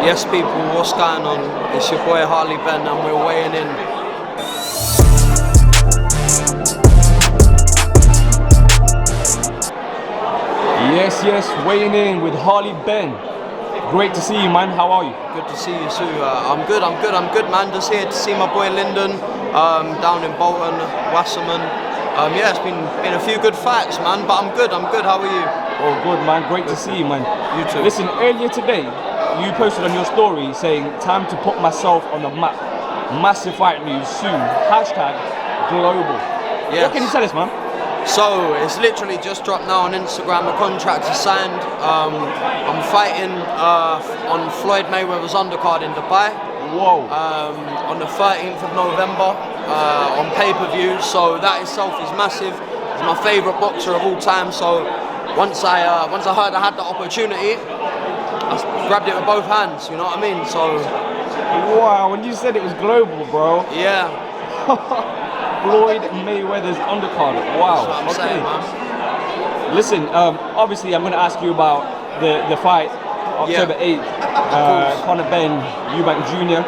Yes people, what's going on? It's your boy Harley Benn and we're weighing in. Yes, weighing in with Harley Benn. Great to see you, man. How are you? Good to see you too. I'm good, man. Just here to see my boy Lyndon down in Bolton, Wasserman. Yeah, it's been a few good fights, man, but I'm good. How are you? Oh, good, man. Great to see you, man. You too. Listen, earlier today, you posted on your story saying, time to put myself on the map. Massive fight news soon. Hashtag global. Yes. What can you tell us, man? So, it's literally just dropped now on Instagram. The contract is signed. I'm fighting on Floyd Mayweather's undercard in Dubai. Whoa. On the 13th of November on pay-per-view. So that itself is massive. He's my favourite boxer of all time. So once I heard I had the opportunity, I grabbed it with both hands. You know what I mean? So. Wow. When you said it was global, bro. Yeah. Floyd Mayweather's undercard. Wow. That's what I'm saying, man. Listen, obviously I'm going to ask you about the fight, October 8th, Conorbenn, Jr.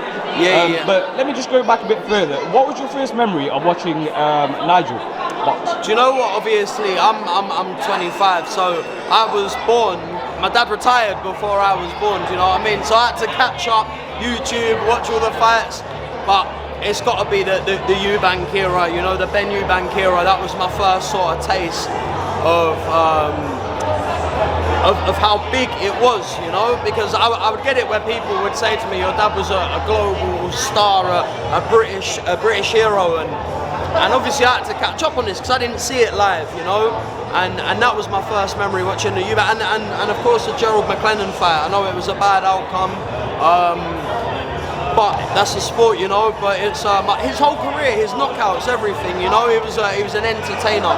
But let me just go back a bit further. What was your first memory of watching Nigel box? Do you know what? Obviously, I'm 25, so I was born. My dad retired before I was born. Do you know what I mean? So I had to catch up, YouTube, watch all the fights, but it's got to be the Eubank era, you know, the Ben Eubank era. That was my first sort of taste of how big it was, you know, because I would get it where people would say to me, your dad was a global star, a British hero, and obviously I had to catch up on this because I didn't see it live, you know, and that was my first memory watching the Eubank, and of course the Gerald McLennan fight. I know it was a bad outcome. But that's the sport, you know. But it's his whole career, his knockouts, everything, you know. He was an entertainer.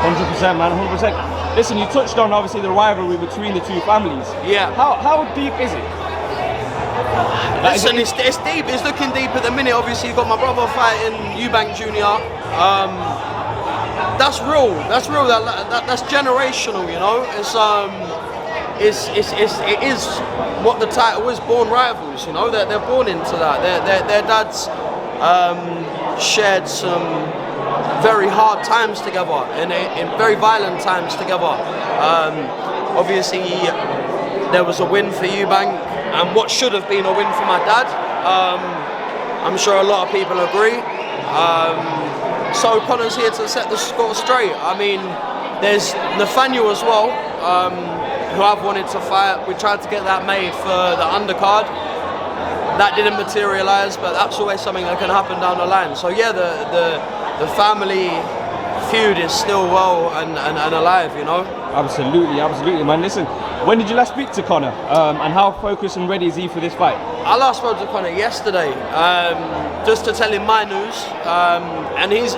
100%, man, 100%. Listen, you touched on obviously the rivalry between the two families. Yeah. How deep is it? Listen, it's deep. It's looking deep at the minute. Obviously, you've got my brother fighting EubankJr. That's real. That's real. That's generational, you know. It is what the title is, born rivals, you know, they're born into that. Their dads shared some very hard times together, in very violent times together. Obviously, there was a win for Eubank, and what should have been a win for my dad. I'm sure a lot of people agree. So Conor's here to set the score straight. I mean, there's Nathaniel as well, who I've wanted to fight. We tried to get that made for the undercard. That didn't materialise, but that's always something that can happen down the line. So yeah, the family feud is still well and alive, you know. Absolutely, man. Listen, when did you last speak to Conor, and how focused and ready is he for this fight? I last spoke to Conor yesterday, just to tell him my news, and he's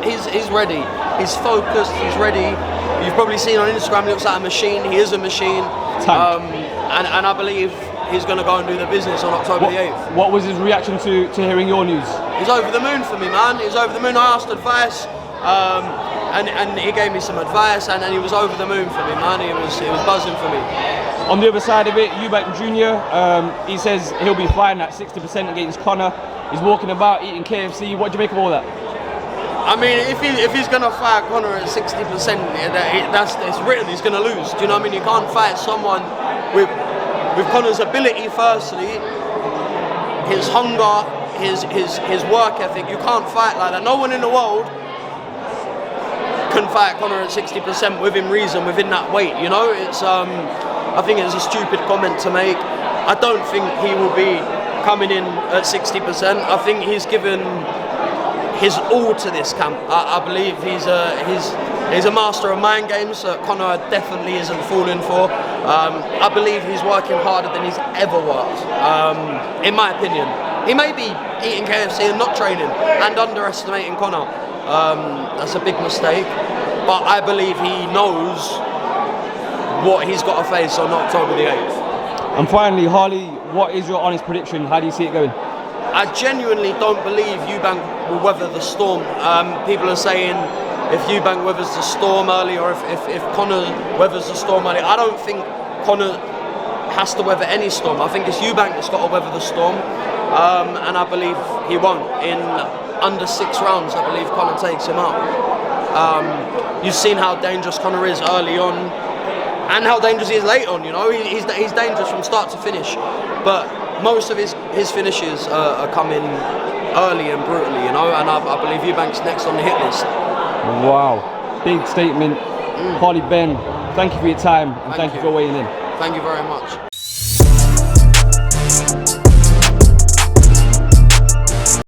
ready. He's focused. He's ready. You've probably seen on Instagram, he looks like a machine. He is a machine. And I believe he's going to go and do the business on October the 8th. What was his reaction to hearing your news? He's over the moon for me, man. He's over the moon. I asked advice, and he gave me some advice, and he was over the moon for me, man. He was buzzing for me. On the other side of it, Eubank Jr., he says he'll be flying at 60% against Conor. He's walking about, eating KFC. What do you make of all that? I mean, if he's going to fight Conor at 60%, it's written he's going to lose. Do you know what I mean? You can't fight someone with Conor's ability, firstly, his hunger, his work ethic. You can't fight like that. No one in the world can fight Conor at 60% within reason, within that weight, you know? It's I think it's a stupid comment to make. I don't think he will be coming in at 60%. I think he's given his all to this camp. I believe he's a master of mind games that Conor definitely isn't falling for. I believe he's working harder than he's ever worked, in my opinion. He may be eating KFC and not training and underestimating Conor. That's a big mistake, but I believe he knows what he's got to face on October the 8th. And finally, Harley, what is your honest prediction? How do you see it going? I genuinely don't believe Eubank will weather the storm. People are saying if Eubank weathers the storm early, or if Conor weathers the storm early. I don't think Conor has to weather any storm. I think it's Eubank that's got to weather the storm, and I believe he won't. In under 6 rounds, I believe Conor takes him out. You've seen how dangerous Conor is early on, and how dangerous he is late on. You know, he's dangerous from start to finish, but most of his finishes are coming early and brutally. You know, and I believe Eubank's next on the hit list. Wow, big statement. HARLEY BENN, thank you for your time, and thank you for weighing in. Thank you very much.